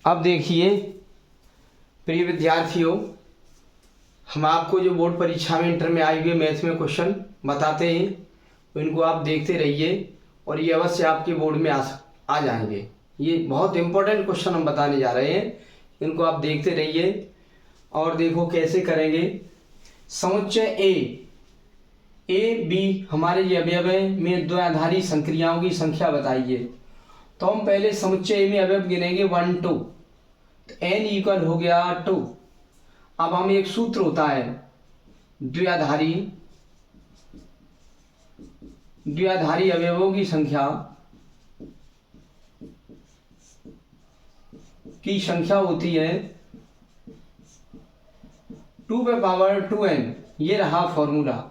अब देखिए प्रिय विद्यार्थियों, हम आपको जो बोर्ड परीक्षा में इंटर में आए हुए मैथ में क्वेश्चन बताते हैं, इनको आप देखते रहिए और ये अवश्य आपके बोर्ड में आ जाएंगे। ये बहुत इंपॉर्टेंट क्वेश्चन हम बताने जा रहे हैं, इनको आप देखते रहिए। और देखो कैसे करेंगे। समुच्चय ए बी हमारे ये अवयव में द्विआधारी संक्रियाओं की संख्या बताइए। तो हम पहले समुच्चय ए में अवयव गिनेंगे 1 2, तो n इक्वल हो गया 2। अब हम एक सूत्र होता है द्विआधारी अवयवों की संख्या होती है 2 पे पावर 2n, ये रहा फॉर्मूला,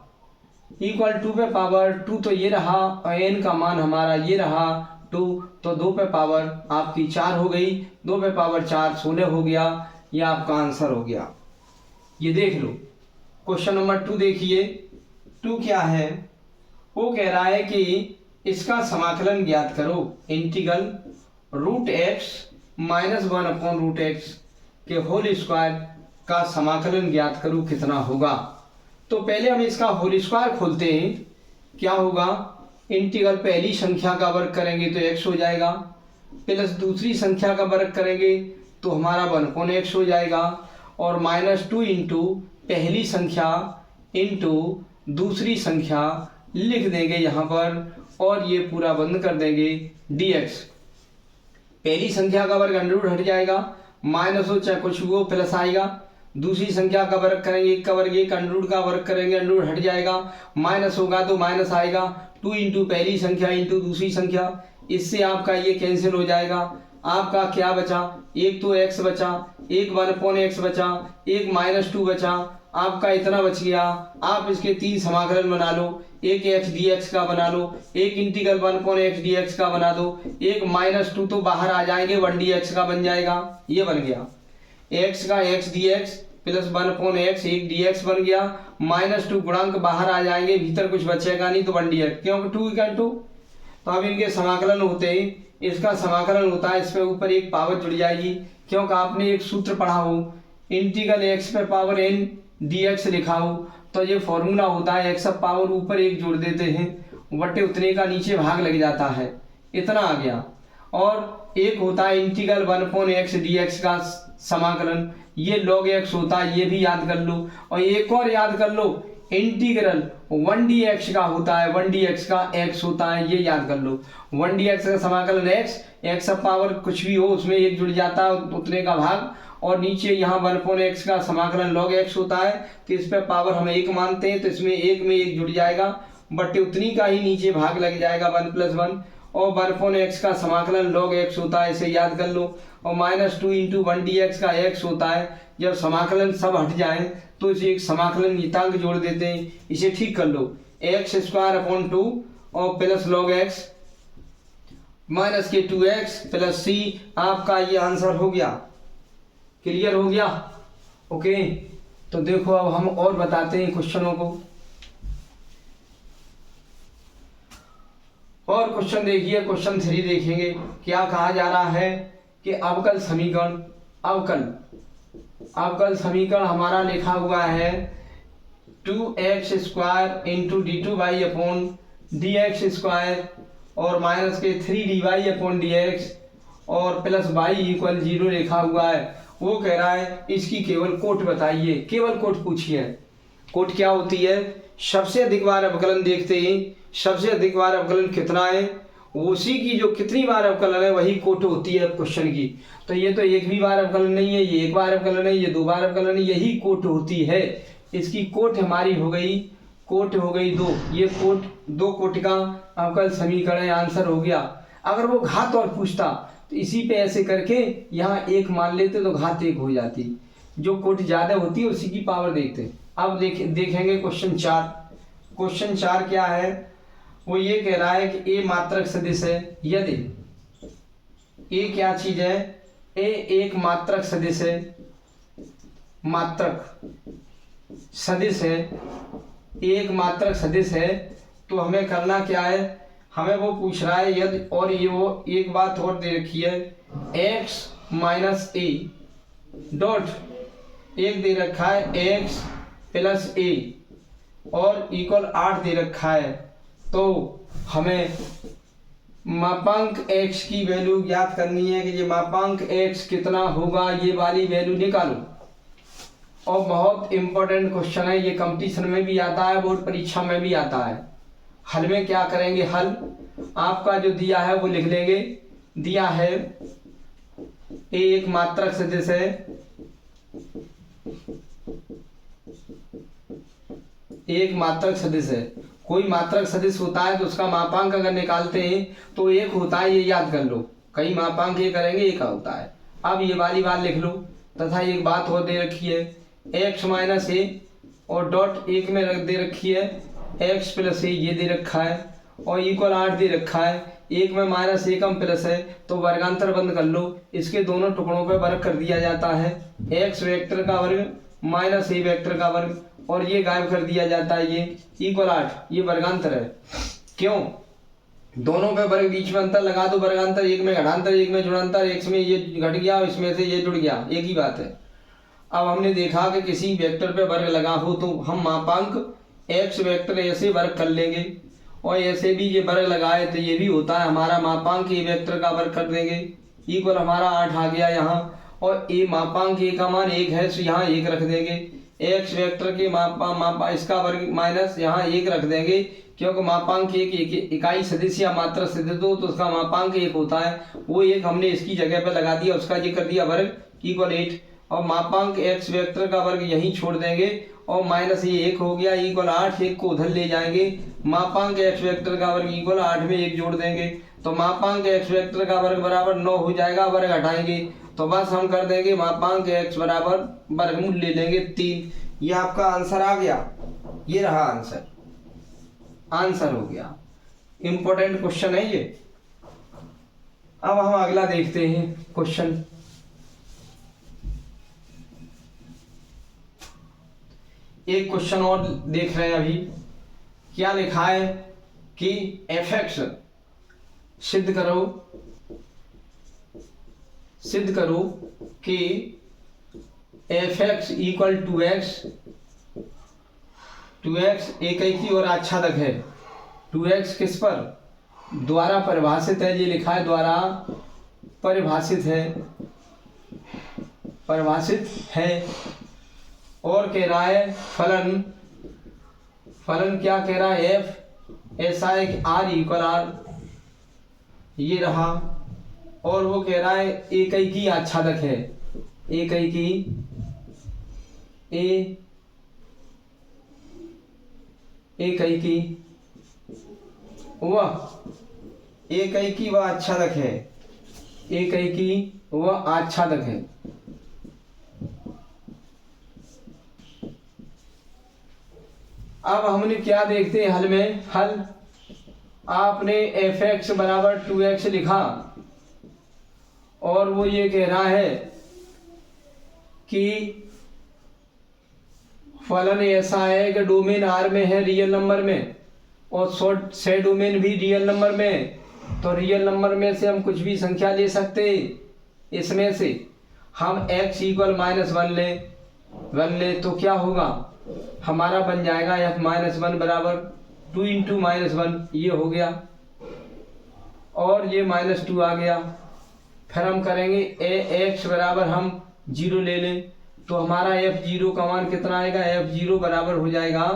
इक्वल 2 पे पावर 2, तो ये रहा n का मान हमारा ये रहा 2, तो 2 पे पावर आपकी 4 हो गई, 2 पे पावर 4 16 हो गया, ये आपका आंसर हो गया। ये देख लो क्वेश्चन नंबर 2 देखिए। 2 क्या है, वो कह रहा है कि इसका समाकलन ज्ञात करो। इंटीग्रल √x - 1/√x के होल स्क्वायर का समाकलन ज्ञात करो कितना होगा। तो पहले हम इसका होल स्क्वायर खोलते हैं, क्या होगा। इंटीग्रल पहली संख्या का वर्ग करेंगे तो x हो जाएगा, प्लस दूसरी संख्या का वर्ग करेंगे तो हमारा 1/x हो जाएगा, और -2 इंटू पहली संख्या इंटू दूसरी संख्या लिख देंगे यहाँ पर, और ये पूरा बंद कर देंगे dx। पहली संख्या का वर्ग अंडर रूट हट जाएगा, माइनस हो चाहे कुछ हो प्लस आएगा। दूसरी संख्या का वर्ग करेंगे, एक का वर्ग एक, अंडर रूट का वर्ग करेंगे अंडर रूट हट जाएगा, माइनस होगा तो माइनस आएगा। 2 इंटू पहली संख्या इंटू दूसरी संख्या, इससे आपका ये कैंसिल हो जाएगा। आपका क्या बचा, एक तो x बचा, एक 1/x बचा, एक -2 बचा, आपका इतना बच गया। आप इसके 3 समाकलन बना लो, एक x dx का बना लो, एक इंटीग्रल 1/x dx का बना दो, एक -2 तो बाहर आ जाएंगे 1 dx का बन जाएगा, ये बन गया। x का x dx प्लस 1/x एक dx बन गया, -2 गुणांक बाहर आ जाएंगे, भीतर कुछ बचेगा नहीं तो 1 dx, क्योंकि 2 = 2। तो अब इनके समाकलन होते हैं, इसका समाकलन होता है, इस पे ऊपर एक पावर जुड़ जाएगी, क्योंकि आपने एक सूत्र पढ़ा हो इंटीग्रल x पे पावर n dx लिखा हो, तो ये फॉर्मूला होता है x अब पावर ऊपर एक जोड़ देते हैं, बटे उतने का नीचे भाग लग जाता है, इतना आ गया। और एक होता है इंटीग्रल 1/x dx का समाकलन, ये log x होता है, ये भी याद कर लो। और एक और याद कर लो, इंटीग्रल 1 dx का होता है, 1 dx का x होता है, ये याद कर लो। 1 dx का समाकलन x अब पावर कुछ भी हो उसमें एक जुड़ जाता है उतने का भाग, और नीचे यहाँ 1/x का समाकलन log x होता है, तो इस पे पावर हम 1 मानते हैं, तो इसमें एक में एक जुड़ जाएगा, बटे उतनी का ही नीचे भाग लग जाएगा 1 + 1, और 1/x का समाकलन log x होता है, इसे याद कर लो। और -2 इंटू 1 dx का x होता है। जब समाकलन सब हट जाए तो इसे एक समाकलन नियतांक जोड़ देते हैं, इसे ठीक कर लो, x² 2 और प्लस log x माइनस के 2x प्लस c, आपका ये आंसर हो गया। क्लियर हो गया, ओके। तो देखो अब हम और बताते हैं क्वेश्चनों को। और क्वेश्चन देखिए, क्वेश्चन 3 देखेंगे। क्या कहा जा रहा है कि अवकल समीकरण हमारा लिखा हुआ है 2x² इंटू d2y/dx² और माइनस के 3dy/dx और प्लस y = 0 लिखा हुआ है। वो कह रहा है इसकी केवल कोट बताइए, केवल कोट पूछिए। कोट क्या होती है, सबसे अधिक बार अवकलन देखते हैं, सबसे अधिक बार अवकलन कितना है, उसी की जो कितनी बार अवकलन है वही कोट होती है क्वेश्चन की। तो ये तो एक भी बार अवकलन नहीं है, ये 1 बार अवकलन है, ये 2 बार अवकलन है, यही कोट होती है। इसकी कोट हमारी हो गई, कोट हो गई 2, ये कोट 2 कोट का अवकल समीकरण आंसर हो गया। अगर वो घात और पूछता तो इसी पे ऐसे करके यहाँ 1 मान लेते तो घात 1 हो जाती, जो कोट ज्यादा होती है उसी की पावर देखते। अब देखेंगे क्वेश्चन 4। क्वेश्चन 4 क्या है, वो ये कह रहा है कि ए मात्रक सदिश है, यदि ए क्या चीज है, ए एक मात्रक सदिश है, मात्रक सदिश है, एक मात्रक सदिश है, तो हमें करना क्या है, हमें वो पूछ रहा है यदि, और ये वो एक बात और दे रखी है, एक्स माइनस ए डॉट एक दे रखा है एक्स प्लस ए और इक्वल 8 दे रखा है। तो हमें मापांक x की वैल्यू ज्ञात करनी है कि ये मापांक x कितना होगा, ये वाली वैल्यू निकालो। और बहुत इंपॉर्टेंट क्वेश्चन है ये, कंपटीशन में भी आता है, बोर्ड परीक्षा में भी आता है। हल में क्या करेंगे, हल आपका जो दिया है वो लिख लेंगे। दिया है ए एक मात्रक सदिश है, एक मात्रक सदिश है। कोई मात्रक सदिश होता है तो उसका मापांक अगर निकालते हैं तो एक होता है, ये याद कर लो। कई मापांक ये करेंगे, एक होता है। अब ये वाली बात लिख लो। तथा एक बात और दे रखी है एक्स माइनस ए और डॉट एक में रख दे रखी है एक्स प्लस ए, ये दे रखा है और इक्वल 8 दे रखा है। एक में माइनस ए कम प्लस है तो वर्गांतर बंद कर लो। इसके दोनों टुकड़ों पे वर्ग कर दिया जाता है, एक्स वेक्टर का वर्ग माइनस ए वेक्टर का वर्ग, और ये गायब कर दिया जाता है। ये इक्वल 8 ये वर्गांतर है। क्यों, दोनों पे वर्ग बीच में अंतर लगा दो, वर्गांतर एक में घटांतर एक में जुड़ांतर, एक में ये घट गया और इसमें से ये जुड़ गया, एक ही बात है। अब हमने देखा कि किसी वेक्टर पे वर्ग लगा हो तो हम मापांक एक्स वेक्टर ऐसे वर्ग कर लेंगे और ऐसे भी ये वर्ग लगाए तो ये भी होता है हमारा मापांक ए वेक्टर का वर्ग कर देंगे। इक्वल हमारा 8 आ गया यहाँ, और ए मापांक ए का मान 1 है तो यहाँ 1 रख देंगे। एक्स वेक्टर के मापा इसका वर्ग माइनस यहाँ 1 रख देंगे, क्योंकि मापांक एक इकाई सदिश या मात्रा सदिश हो तो उसका मापांक 1 होता है। वो एक हमने इसकी जगह पे लगा दिया, उसका ये कर दिया वर्ग इक्वल 8, और मापांक एक्स वेक्टर का वर्ग यहीं छोड़ देंगे और माइनस ये 1 हो गया इक्वल 8, 1 को उधर ले जाएंगे। मापांक एक्स वेक्टर का वर्ग इक्वल 8 में 1 जोड़ देंगे तो मापांक एक्स वेक्टर का वर्ग बराबर 9 हो जाएगा। वर्ग हटाएंगे तो बस हम कर देंगे मापांक एक्स बराबर वर्गमूल ले लेंगे 3। ये आपका आंसर आ गया, ये रहा आंसर, आंसर हो गया। इंपॉर्टेंट क्वेश्चन है ये। अब हम अगला देखते हैं क्वेश्चन। एक क्वेश्चन और देख रहे हैं अभी। क्या लिखा है कि fx सिद्ध करो कि fx इक्वल 2x एक ही और आच्छादक है। 2x किस पर, द्वारा परिभाषित है, ये लिखा है द्वारा परिभाषित है और कह रहा है फलन क्या कह रहा है, f ऐसा है कि r इक्वल r, ये रहा। और वो कह रहा है एक ही आच्छादक है, एक ही वह आच्छादक है, एक ही वह आच्छादक है। अब हमने क्या देखते हैं हल में, हल आपने fx बराबर 2x लिखा और वो ये कह रहा है कि फलन ऐसा है कि डोमेन R में है रियल नंबर में और से डोमेन भी रियल नंबर में। तो रियल नंबर में से हम कुछ भी संख्या ले सकते, इसमें से हम x इक्वल -1 ले तो क्या होगा, हमारा बन जाएगा f -1 बराबर 2 इंटू -1, ये हो गया और ये -2 आ गया। फिर हम करेंगे x बराबर हम 0 ले लें तो हमारा f0 का मान कितना आएगा, f0 बराबर हो जाएगा,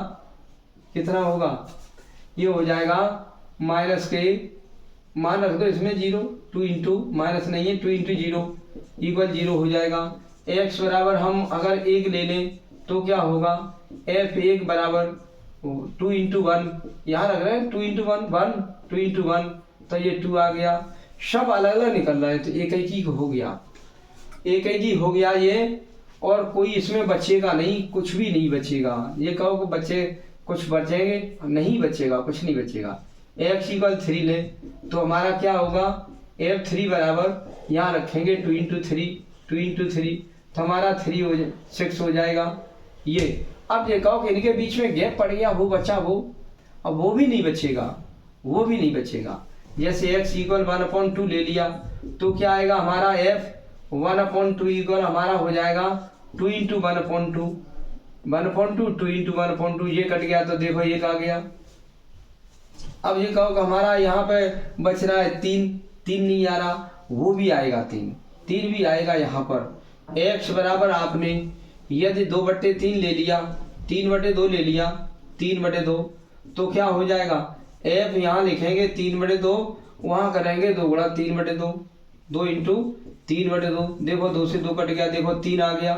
कितना होगा, ये हो जाएगा माइनस के मान रख दो इसमें 0, 2 इंटू माइनस नहीं है 2 इंटू 0 इक्वल 0 हो जाएगा। x बराबर हम अगर 1 ले लें तो क्या होगा, f1 बराबर 2 इंटू 1, यहाँ रख रहे हैं 2 इंटू 1 2 इंटू 1 तो ये 2 आ गया। सब अलग अलग निकल रहा है तो एक ही हो गया, एक ही हो गया ये, और कोई इसमें बचेगा नहीं, कुछ भी नहीं बचेगा। ये कहो कि बच्चे कुछ बचेंगे, नहीं बचेगा, कुछ नहीं बचेगा। x इक्वल 3 ले तो हमारा क्या होगा, f3 बराबर यहाँ रखेंगे 2 इंटू 3 तो हमारा 6 हो जाएगा ये। अब ये कहो कि इनके बीच में गैप पड़ गया, वो बचा वो, अब वो भी नहीं बचेगा, वो भी नहीं बचेगा। जैसे x इक्वल 1/2 ले लिया तो क्या आएगा हमारा f 1/2 इक्वल हमारा हो जाएगा 2 इंटू 1/2, 1/2 2 इंटू 1/2, ये कट गया तो देखो एक आ गया। अब ये कहो कि हमारा यहाँ पे बच रहा है 3, 3 नहीं आ रहा, वो भी आएगा 3 भी आएगा यहाँ पर। x बराबर आपने यदि 2/3 ले लिया, 3/2 ले लिया, 3/2 तो क्या हो जाएगा f यहाँ लिखेंगे 3/2, वहाँ करेंगे 2 गुणा 3/2, 2 इंटू 3/2, देखो 2 से 2 कट गया, देखो 3 आ गया,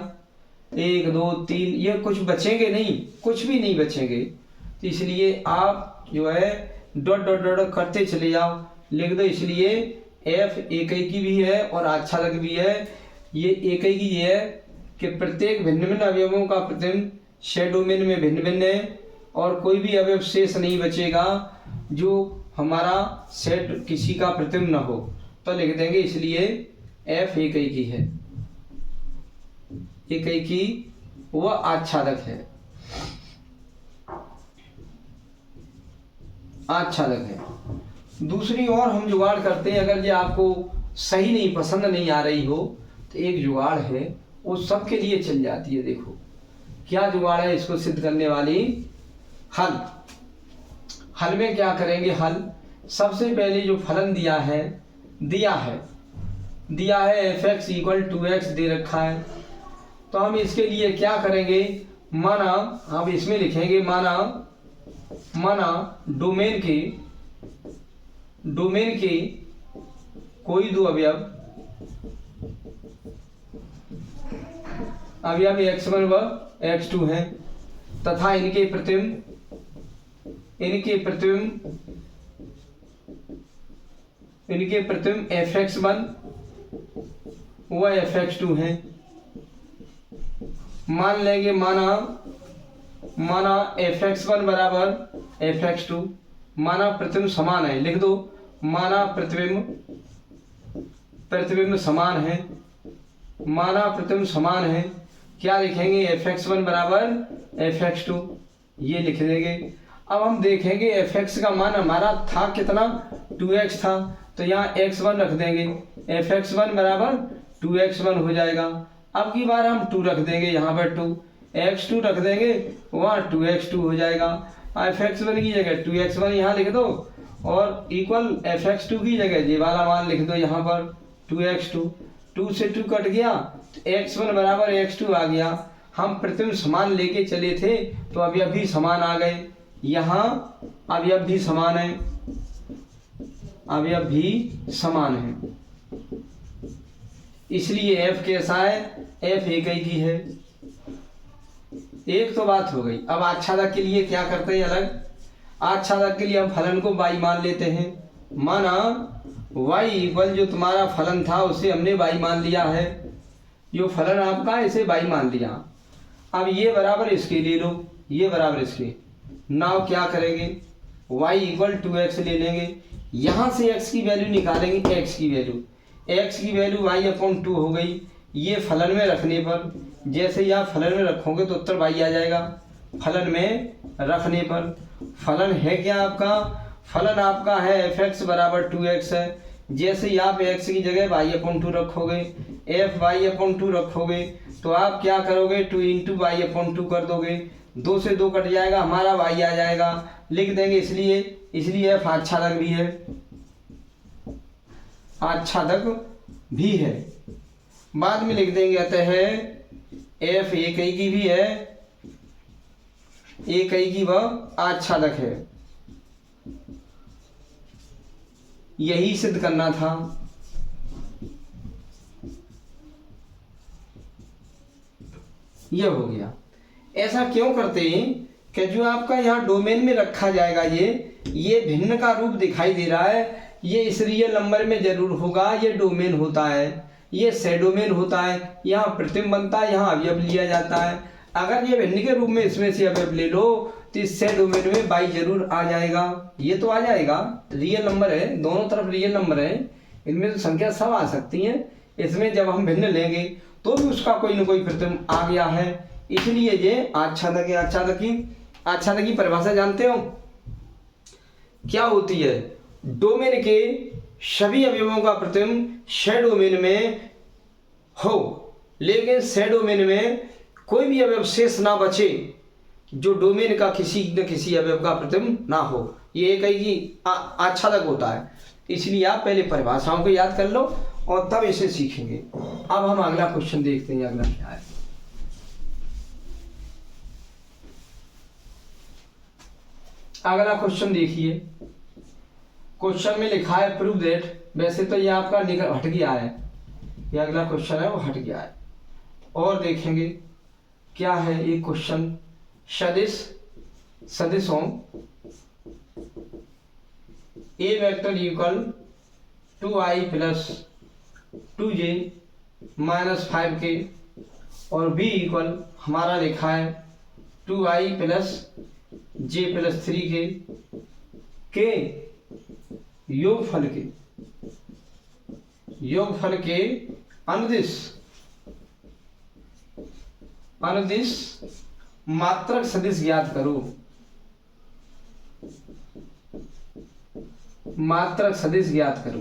1 2 3, ये कुछ बचेंगे नहीं, कुछ भी नहीं बचेंगे। तो इसलिए आप जो है डॉट डॉट डॉट करते चले जाओ, लिख दो। इसलिए f एकैकी भी है और आच्छादक भी है। ये एकैकी ये है कि प्रत्येक भिन्न भिन्न अवयवों का प्रतिबिंब क्षय डोमेन में भिन्न भिन्न है और कोई भी अवयव शेष नहीं बचेगा जो हमारा सेट किसी का प्रतिबिंब न हो, तो लिख देंगे। इसलिए f एकैकी है, एकैकी वह आच्छादक है, आच्छादक है। दूसरी और हम जुगाड़ करते हैं, अगर ये आपको सही नहीं पसंद नहीं आ रही हो तो एक जुगाड़ है, वो सबके लिए चल जाती है। देखो क्या जुगाड़ है इसको सिद्ध करने वाली, हल। हल में क्या करेंगे, हल सबसे पहले जो फलन दिया है fx इक्वल 2x दे रखा है, तो हम इसके लिए क्या करेंगे, माना हम इसमें लिखेंगे माना डोमेन के कोई दो अवयव x1 व x2 हैं तथा इनके प्रतिबिंब fx1 व fx2 हैं। मान लेंगे माना fx1 बराबर fx2, माना प्रतिबिंब समान है, लिख दो। माना प्रतिबिंब समान है, माना प्रतिबिंब समान है, क्या लिखेंगे, fx1 बराबर fx2, ये लिख देंगे। अब हम देखेंगे fx का मान हमारा था कितना, 2x था, तो यहाँ x1 रख देंगे, fx1 बराबर 2x1 हो जाएगा। अब की बार हम 2 रख देंगे, यहाँ पर 2, x2 रख देंगे, वहाँ 2x2 हो जाएगा। fx1 की जगह 2x1 यहाँ लिख दो और इक्वल fx2 की जगह ये वाला मान लिख दो यहाँ पर 2x2, 2 से 2 कट गया तो x1 बराबर x2 आ गया। हम प्रतिबिंब समान लेके चले थे तो अवयव भी समान आ गए, यहाँ अवयव भी समान है, अवयव भी समान है, इसलिए f कैसा है, f एकैकी है। एक तो बात हो गई। अब आच्छादक के लिए क्या करते हैं अलग, आच्छादक के लिए हम फलन को y मान लेते हैं। माना y इक्वल जो तुम्हारा फलन था उसे हमने y मान लिया है, जो फलन आपका इसे y मान लिया। अब ये बराबर इसके ले लो, ये बराबर इसके, नाउ क्या करेंगे, y इक्वल 2x ले लेंगे, यहाँ से x की वैल्यू निकालेंगे, x की वैल्यू y/2 हो गई। ये फलन में रखने पर, जैसे ही आप फलन में रखोगे तो उत्तर y आ जाएगा। फलन में रखने पर फलन है क्या आपका, फलन आपका है fx बराबर 2x है। जैसे ही आप x की जगह y/2 रखोगे, y/2 रखोगे तो आप क्या करोगे, 2 इंटू y/2 कर दोगे, 2 से 2 कट जाएगा, हमारा y आ जाएगा, लिख देंगे। इसलिए f आच्छादक भी है, आच्छादक भी है। बाद में लिख देंगे अतः f एकैकी भी है, एकैकी व आच्छादक है। यही सिद्ध करना था। यह हो गया। ऐसा क्यों करते हैं कि जो आपका यहाँ डोमेन में रखा जाएगा, ये भिन्न का रूप दिखाई दे रहा है, ये इस रियल नंबर में जरूर होगा, ये डोमेन होता है, ये से डोमेन होता है, यहाँ प्रतिबिंब बनता है, यहाँ अवयव लिया जाता है। अगर ये भिन्न के रूप में इसमें से अवयव ले लो तो इस से डोमेन में y जरूर आ जाएगा, ये तो आ जाएगा, रियल नंबर है, दोनों तरफ रियल नंबर है, इनमें तो संख्या सब आ सकती हैं। इसमें जब हम भिन्न लेंगे तो भी उसका कोई न कोई प्रतिबिंब आ गया है, इसलिए ये आच्छादक है। आच्छादक की परिभाषा जानते हो क्या होती है, डोमेन के सभी अवयवों का प्रतिबिंब क्षय डोमेन में हो, लेकिन क्षय डोमेन में कोई भी अवयव शेष ना बचे जो डोमेन का किसी न किसी अवयव का प्रतिबिंब ना हो। ये एक ही आच्छादक होता है। इसलिए आप पहले परिभाषाओं को याद कर लो और तब इसे सीखेंगे। अब हम अगला क्वेश्चन देखते हैं। अगला क्या है? अगला क्वेश्चन देखिए। क्वेश्चन में लिखा है प्रूव दैट। वैसे तो ये आपका निकल हट गया है, ये अगला क्वेश्चन है वो हट गया है। और देखेंगे क्या है ये क्वेश्चन। सदिशों a vector equal 2i plus 2j minus 5k और b इक्वल हमारा लिखा है 2i plus j plus 3k के योगफल के अनुदिश मात्रक सदिश ज्ञात करो। मात्रक सदिश ज्ञात करो।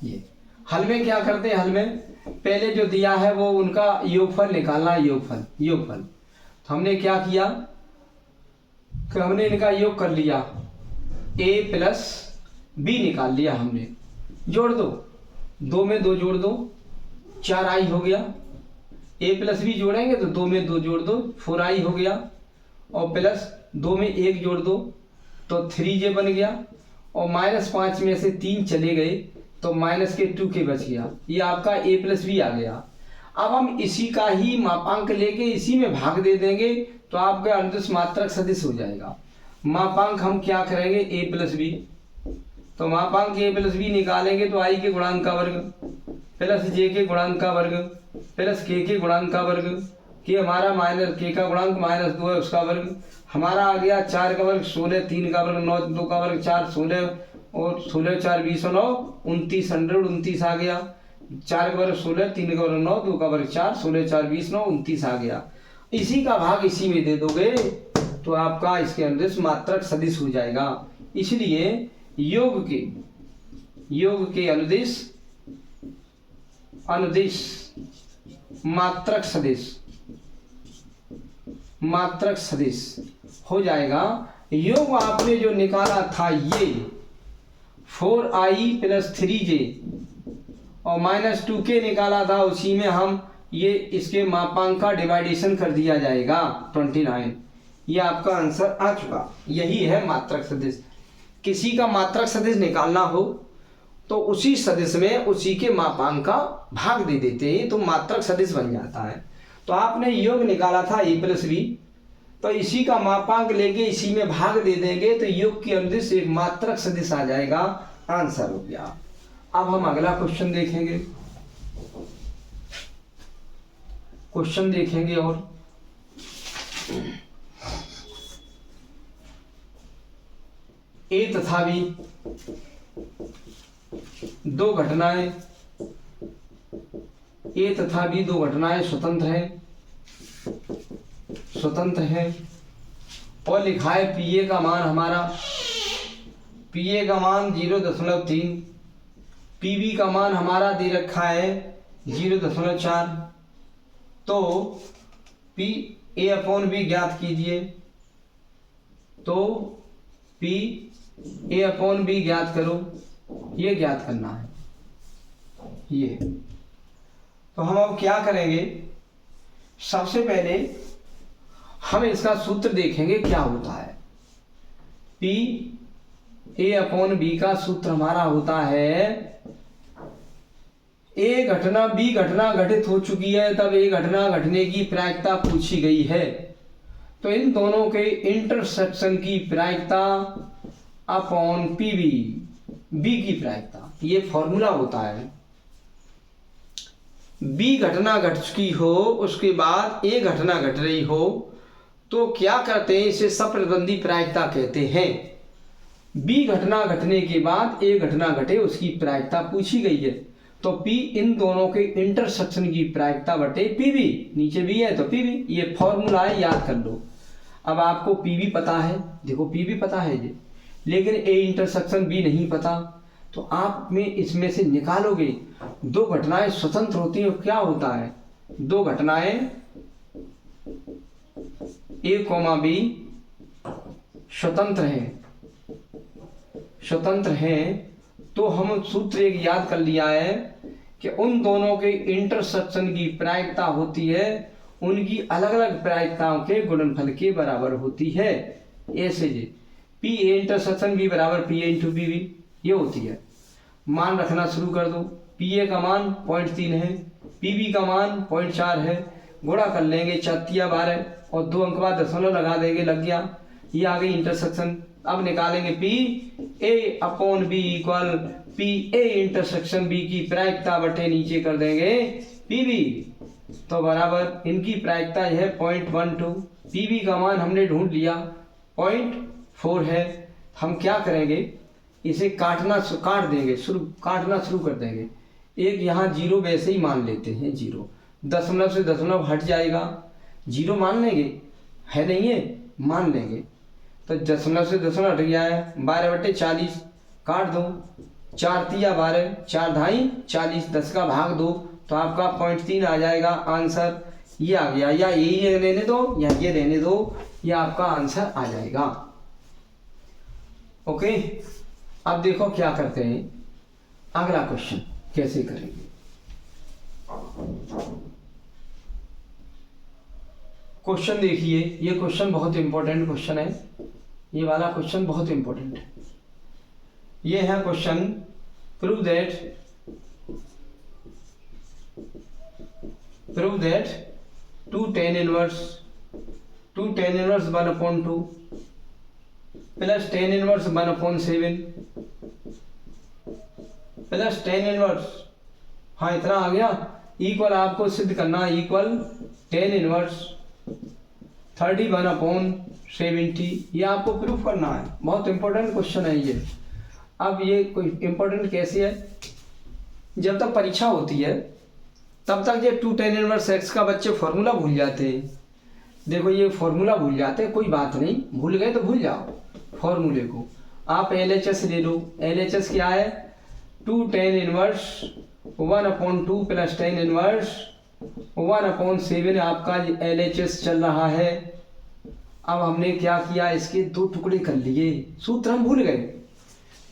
ये हल में क्या करते हैं? हल में पहले जो दिया है वो उनका योगफल निकालना है। योगफल तो हमने क्या किया कि हमने इनका योग कर लिया, a प्लस बी निकाल लिया हमने। जोड़ दो, 2 में 2 जोड़ दो, 4i हो गया। a प्लस बी जोड़ेंगे तो 2 में 2 जोड़ दो, 4i हो गया। और प्लस 2 में 1 जोड़ दो तो 3j बन गया। और -5 में से 3 चले गए तो -2k बच गया। ये आपका a प्लस बी आ गया। अब हम इसी का ही मापांक लेके इसी में भाग दे देंगे तो आपका अनुदिश मात्रक सदिश हो जाएगा। मापांक हम क्या करेंगे? a plus b. तो मापांक a प्लस बी निकालेंगे तो i के गुणांक का वर्ग प्लस j के गुणांक का वर्ग प्लस k के गुणांक का वर्ग। k हमारा माइनस k का गुणांक -2 है, उसका वर्ग हमारा आ गया। 4 का वर्ग 16, 3 का वर्ग 9, 2 का वर्ग 4, 16 और 16 4 20 9 29, 129 आ गया। 4 का वर्ग 16, 3 का वर्ग 9, 2 का वर्ग 4, 16 4 20 9 29 आ गया। इसी का भाग इसी में दे दोगे तो आपका इसके अनुदिश मात्रक सदिश हो जाएगा। इसलिए योग के अनुदिश मात्रक सदिश हो जाएगा। योग आपने जो निकाला था ये 4i प्लस 3j और -2k निकाला था, उसी में हम ये इसके मापांक का डिवाइडेशन कर दिया जाएगा 29। ये आपका आंसर आ चुका। यही है मात्रक सदिश। किसी का मात्रक सदिश निकालना हो तो उसी सदिश में उसी के मापांक का भाग दे देते हैं तो मात्रक सदिश बन जाता है। तो आपने योग निकाला था a प्लस बी, तो इसी का मापांक लेके इसी में भाग दे देंगे तो योग की अनुदिश एक मात्रक सदिश आ जाएगा। आंसर हो गया। अब हम अगला क्वेश्चन देखेंगे और ए तथा बी दो घटनाएं स्वतंत्र है और लिखा है पीए का मान हमारा पीए का मान 0.3, पीबी का मान हमारा दे रखा है 0.4। तो पी ए अपॉन बी ज्ञात कीजिए। तो पी ए अपॉन बी ज्ञात करो, ये ज्ञात करना है ये। तो हम अब क्या करेंगे? सबसे पहले हम इसका सूत्र देखेंगे क्या होता है। पी ए अपॉन बी का सूत्र हमारा होता है ए घटना बी घटना घटित हो चुकी है तब ए घटना घटने की प्रायिकता पूछी गई है तो इन दोनों के इंटरसेक्शन की प्रायिकता अपॉन पीबी, बी की प्रायिकता, ये फॉर्मूला होता है। बी घटना घट चुकी हो उसके बाद ए घटना घट रही हो तो क्या करते हैं? इसे सप्रतिबंधी प्रायिकता कहते हैं। बी घटना घटने के बाद ए घटना घटे उसकी प्रायिकता पूछी गई है तो पी इन दोनों के इंटरसेक्शन की प्रायिकता बटे पीबी, नीचे भी है तो पीबी, ये फॉर्मूला है, याद कर लो। अब आपको पीबी पता है, देखो पीबी पता है ये, लेकिन ए इंटरसेक्शन बी नहीं पता, तो आप में इसमें से निकालोगे। दो घटनाएं स्वतंत्र होती हैं, क्या होता है? दो घटनाएं ए कॉमा बी स्वतंत्र हैं, तो हम सूत्र एक याद कर लिया है कि उन दोनों के इंटरसेक्शन की प्रायिकता होती है उनकी अलग अलग प्रायिकताओं के गुणनफल के बराबर होती है। ऐसे जी पी ए इंटरसेक्शन बी बराबर P A into B B ये होती है। मान रखना शुरू कर दो। पी ए का मान 0.3 है, पी बी का मान 0.4 है। गुणा कर लेंगे 4×12 और 2 अंक बाद दशमलव लगा देंगे, लग गया। ये आ गई इंटरसेक्शन। अब निकालेंगे P A upon B equal P A intersection B की प्रायिकता बटे नीचे कर देंगे पी बी, तो बराबर इनकी प्रायिकता है 0.12। पी बी का मान हमने ढूंढ लिया 0.4 है। हम क्या करेंगे, इसे काटना शुरू कर देंगे। एक यहाँ जीरो वैसे ही मान लेते हैं, जीरो दशमलव से दशमलव हट जाएगा, जीरो मान लेंगे, है नहीं है, मान लेंगे। तो दशमलव से दशमलव हट गया है, 12/40 काट दो, 4×3 = 12, 4×2 = 40, 10 का भाग 2, तो आपका 0.3 आ जाएगा आंसर। ये आ गया, या यही रहने दो या ये रहने दो, ये आपका आंसर आ जाएगा। ओके, अब देखो क्या करते हैं, अगला क्वेश्चन कैसे करेंगे। क्वेश्चन देखिए, ये क्वेश्चन बहुत इंपॉर्टेंट क्वेश्चन है, ये वाला क्वेश्चन बहुत इंपॉर्टेंट है। ये है question, prove that 2 tan inverse 1/2 plus tan inverse 1/7 plus tan inverse, हाँ इतना आ गया, इक्वल आपको सिद्ध करना इक्वल tan inverse 31/70, ये आपको प्रूफ करना है। बहुत इंपॉर्टेंट क्वेश्चन है ये। अब ये कोई इंपॉर्टेंट कैसे है, जब तक परीक्षा होती है तब तक ये 2 tan inverse x का बच्चे फॉर्मूला भूल जाते हैं। देखो ये फॉर्मूला भूल जाते हैं, कोई बात नहीं, भूल गए तो भूल जाओ फॉर्मूले को। आप LHS ले लो, LHS क्या है, 2 tan inverse 1/2 plus tan inverse 1/7 आपका LHS चल रहा है। अब हमने क्या किया, इसके 2 टुकड़े कर लिए, सूत्र हम भूल गए,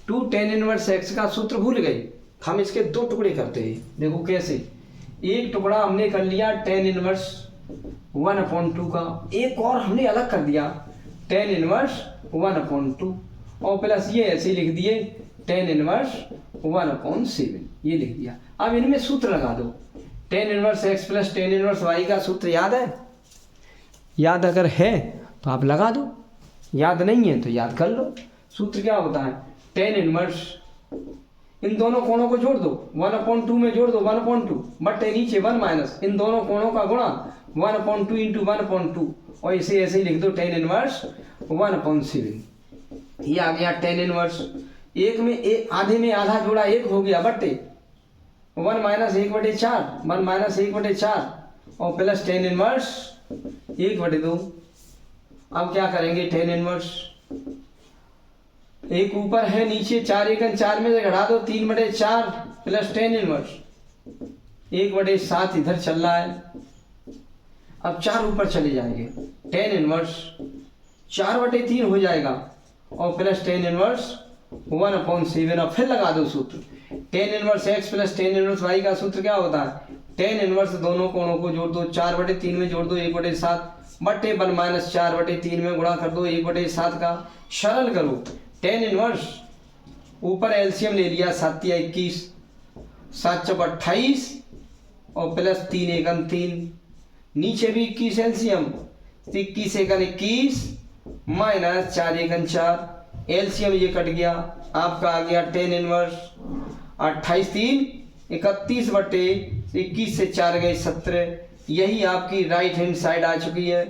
2 tan inverse x का सूत्र भूल गए, हम इसके 2 टुकड़े करते हैं। देखो कैसे, एक टुकड़ा हमने कर लिया tan inverse 1/2 का, एक और हमने अलग कर दिया tan inverse 1/2 और प्लस ये ऐसे लिख दिए tan inverse 1/7, ये लिख दिया। अब इनमें सूत्र लगा दो, tan inverse x plus tan inverse y का सूत्र याद है? याद अगर है तो आप लगा दो, याद नहीं है तो याद कर लो। सूत्र क्या होता है, tan inverse, इन दोनों कोणों को जोड़ दो, 1/2 में जोड़ दो 1/2 बटे नीचे 1 माइनस इन दोनों कोणों का गुणा 1/2 इंटू 1/2 और इसे ऐसे ही लिख दो tan inverse 1/7। ये आ गया tan inverse, एक में आधे में आधा जोड़ा 1 हो गया बटे 1 माइनस 1/4 और प्लस tan inverse 1/2। अब क्या करेंगे, tan inverse एक ऊपर है, नीचे 4 × 4 में से घटा दो 3/4 प्लस tan inverse 1/7 इधर चल रहा है। अब 4 ऊपर चले जाएंगे, tan inverse 4/3 हो जाएगा और प्लस tan inverse 1/7। अब फिर लगा दो सूत्र, tan inverse x plus tan inverse y का सूत्र क्या होता है, tan inverse दोनों कोणों को जोड़ दो, 4/3 में जोड़ दो 1/7 बटे 1 माइनस 4/3 में गुणा कर दो 1/7 का, सरल करो। tan inverse ऊपर एलसीएम ले लिया 7×21 7×28 और प्लस 3×1 नीचे भी 21 एलसीएम 21×21 माइनस 4×4 एलसीएम, ये कट गया, आपका आ गया tan inverse 28×3 31 बटे 21 से 4 गए 17, यही आपकी राइट हैंड साइड आ चुकी है।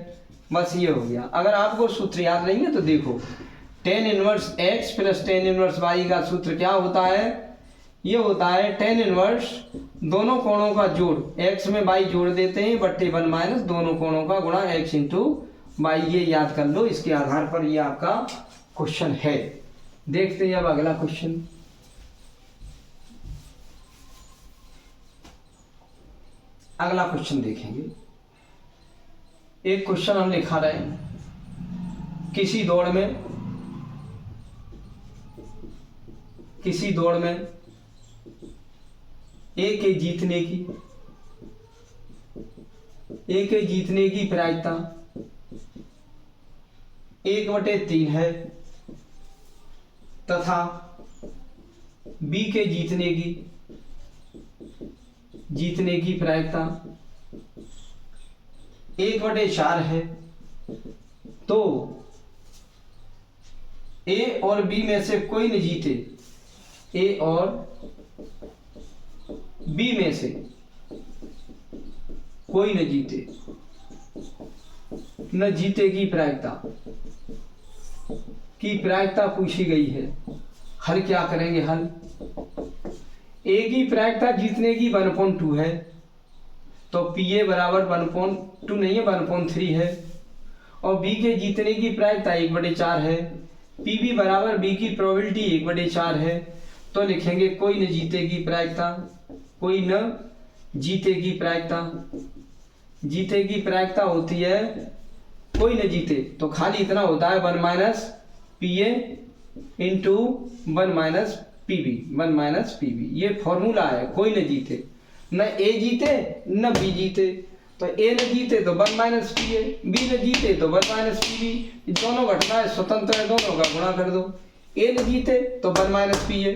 बस ये हो गया। अगर आपको सूत्र याद नहीं है तो देखो, tan inverse x plus tan inverse y का सूत्र क्या होता है, ये होता है tan inverse दोनों कोणों का जोड़, x में y जोड़ देते हैं बट्टे 1 माइनस दोनों कोणों का गुणा x इंटू y, ये याद कर लो। इसके आधार पर ये आपका क्वेश्चन है। देखते हैं अब अगला क्वेश्चन। अगला क्वेश्चन देखेंगे। एक क्वेश्चन हम लिखा रहे हैं, किसी दौड़ में ए के जीतने की प्रायिकता 1/3 है तथा बी के जीतने की प्रायिकता 1/4 है, तो ए और बी में से कोई न जीते, ए और बी में से कोई न जीते की प्रायिकता पूछी गई है। हल क्या करेंगे? हल ए की प्रायिकता जीतने की 1/2 है, तो पीए बराबर 1/2 नहीं है, 1/3 है, और बी के जीतने की प्रायिकता 1/4 है। पीबी बराबर बी की प्रोबेबिलिटी 1/4 है, तो लिखेंगे कोई न जीतेगी प्रायिकता होती है कोई न जीते, तो खाली इतना होता है 1 - PA इंटू 1 - PB। ये फॉर्मूला है, कोई न जीते, न ए जीते न बी जीते, तो ए न जीते तो 1 - PA, बी न जीते तो 1 - PB। दोनों घटनाएं स्वतंत्र है, दोनों का गुणा कर दो। ए न जीते तो 1 - PA,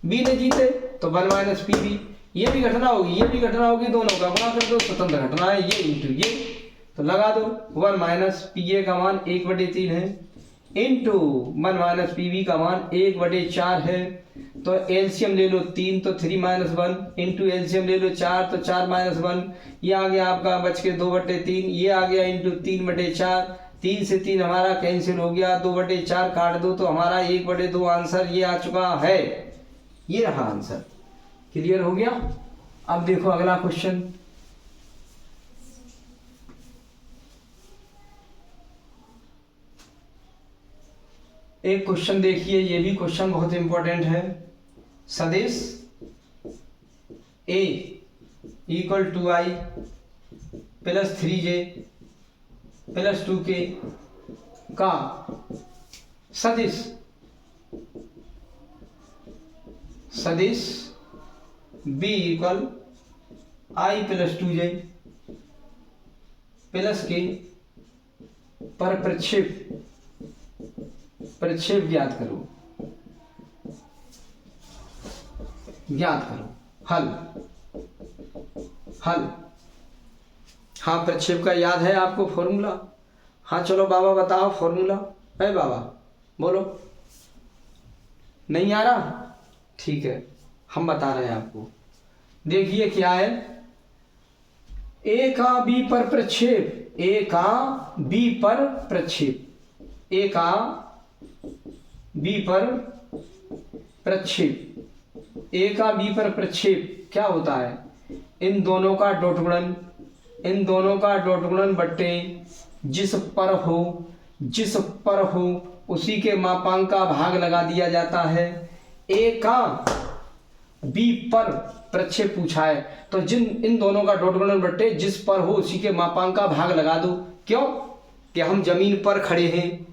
बी न जीते तो 1 - PB। ये भी घटना होगी, ये भी घटना होगी, दोनों का गुणा कर दो, स्वतंत्र घटना है, ये इंटू ये, तो लगा दो 1 - PA का मान 1/3 है, इंटू 1 - PB का मान 1/4 है। तो एलसीएम ले लो 3, तो 3 - 1, इंटू एलसीएम ले लो 4, तो 4 - 1, ये आ गया आपका बच के 2/3, ये आ गया इंटू 3/4, 3 से 3 हमारा कैंसिल हो गया, 2/4 काट दो तो हमारा 1/2 आंसर ये आ चुका है। ये रहा आंसर। क्लियर हो गया? अब देखो अगला क्वेश्चन। एक क्वेश्चन देखिए, ये भी क्वेश्चन बहुत इंपॉर्टेंट है। सदिश A = 2i + 3j + 2k का सदिश B = i + 2j + k पर प्रक्षेप ज्ञात करो। हल हाँ, प्रक्षेप का याद है आपको फॉर्मूला? हाँ चलो बाबा बताओ फॉर्मूला। है बाबा बोलो, नहीं आ रहा? ठीक है, हम बता रहे हैं आपको। देखिए क्या है, ए का बी पर प्रक्षेप, ए का बी पर प्रक्षेप क्या होता है? इन दोनों का डॉट गुणन बट्टे जिस पर हो उसी के मापांक का भाग लगा दिया जाता है। ए का बी पर प्रक्षेप पूछा है, तो इन दोनों का डॉट गुणन बट्टे जिस पर हो उसी के मापांक का भाग लगा दो। क्यों? कि हम जमीन पर खड़े हैं,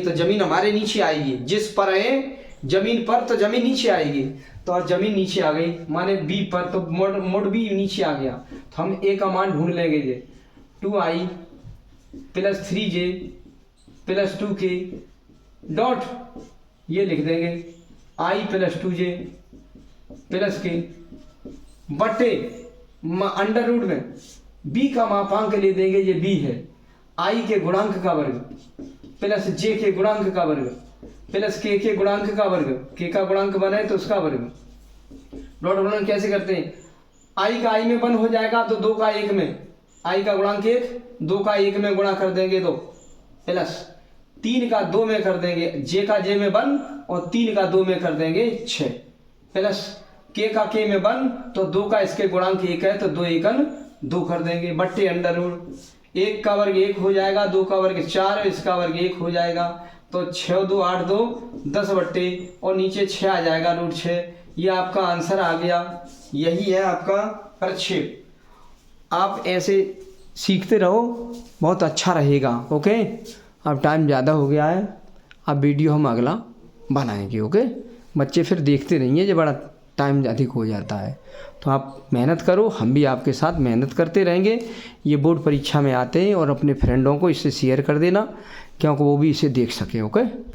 तो जमीन हमारे नीचे आएगी। जिस पर है जमीन पर, तो जमीन नीचे आएगी, तो जमीन नीचे आ गई, माने बी पर, तो मोड़ बी नीचे आ गया। तो हम ए का मान ढूंढ लेंगे, ये 2i + 3j + 2k डॉट, ये लिख देंगे i + 2j + k बटे अंडर रूट में b का मापांक ले देंगे, ये b है, i के गुणांक का वर्ग प्लस j के गुणांक का वर्ग प्लस k के गुणांक का वर्ग, k का गुणांक बने तो उसका वर्ग। डॉट गुणन कैसे करते हैं? i का i में 1 हो जाएगा, तो 2 का 1 में, i का गुणांक 1, 2 का 1 में गुणा कर देंगे 2, प्लस 3 का 2 में कर देंगे, j का j में 1 और 3 का 2 में कर देंगे 6, प्लस k का k में 1, तो 2 का इसके गुणांक 1 है, तो 2 एकन 2 कर देंगे बट्टे अंडर रूट 1 का वर्ग 1 हो जाएगा, 2 का वर्ग 4, इसका वर्ग 1 हो जाएगा, तो 6 2 8 2 10 बट्टे और नीचे 6 आ जाएगा √6। ये आपका आंसर आ गया। यही है आपका प्रक्षेप। आप ऐसे सीखते रहो, बहुत अच्छा रहेगा। ओके, अब टाइम ज़्यादा हो गया है, अब वीडियो हम अगला बनाएंगे। ओके, बच्चे फिर देखते नहीं है जब बड़ा टाइम अधिक हो जाता है। तो आप मेहनत करो, हम भी आपके साथ मेहनत करते रहेंगे। ये बोर्ड परीक्षा में आते हैं और अपने फ्रेंडों को इससे शेयर कर देना, क्योंकि वो भी इसे देख सकें। ओके।